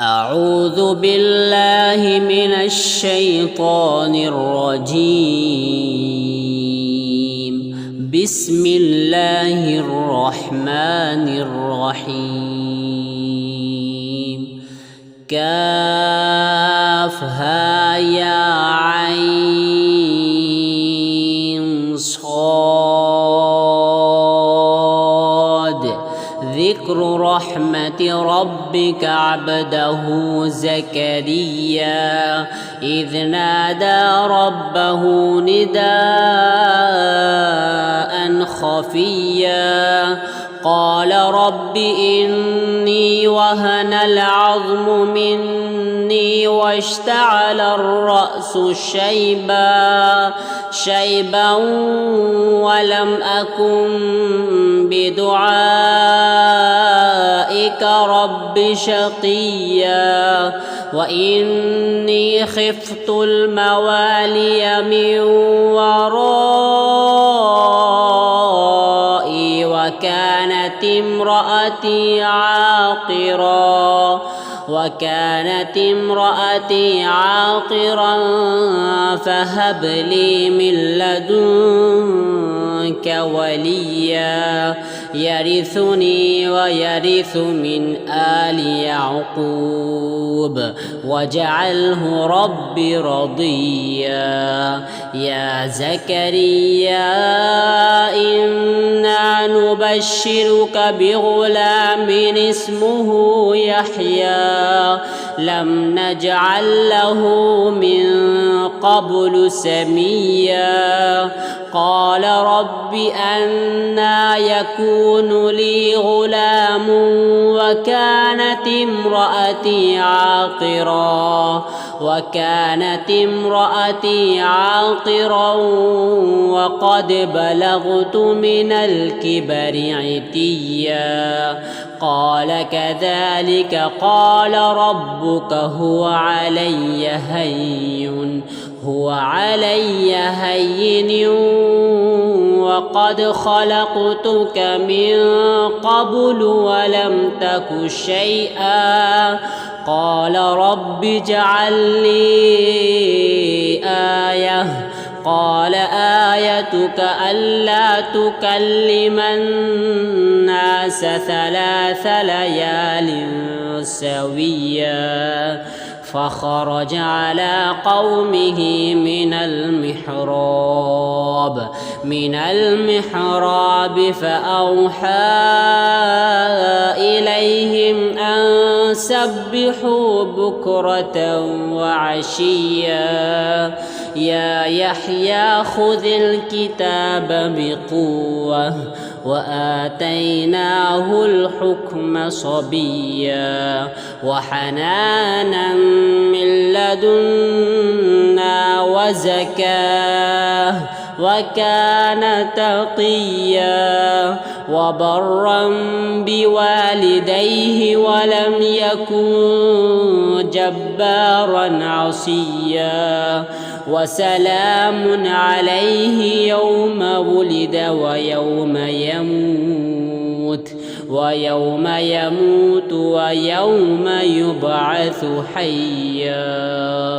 أعوذ بالله من الشيطان الرجيم. بسم الله الرحمن الرحيم. كافها يا عين صاد. ذكر رحمة ربك عبده زكريا إذ نادى ربه نداء خفيا قال رب إني وهن العظم مني واشتعل الرأس شيبا ولم أكن بدعائك رب شقيا وإني خفت الموالي من ورائي وكانت امرأتي عاقرا فهب لي من لدنك وليا يرثني ويرث من آل يعقوب واجعله رب رضيا. يا زكريا إنا نبشرك بغلام اسمه يحيى لم نجعل له من قبل سميا قال رب أنى يكون لي غلام وكانت امرأتي عاقرا وقد بلغت من الكبر عتيا قال كذلك قال ربك هو علي هين وقد خلقتك من قبل ولم تك شيئا قال رب اجعل لي آية قال آيتك ألا تكلم الناس 3 ليال سويا فخرج على قومه من المحراب فأوحى إليهم أن سبحوا بكرة وعشيا يا يحيى خذ الكتاب بقوة وآتيناه الحكم صبيا وحنانا من لدنا وزكاة وكان تقيا وبرا بوالديه ولم يكن جبارا عصيا وسلام عليه يوم ولد ويوم يموت ويوم يبعث حيا.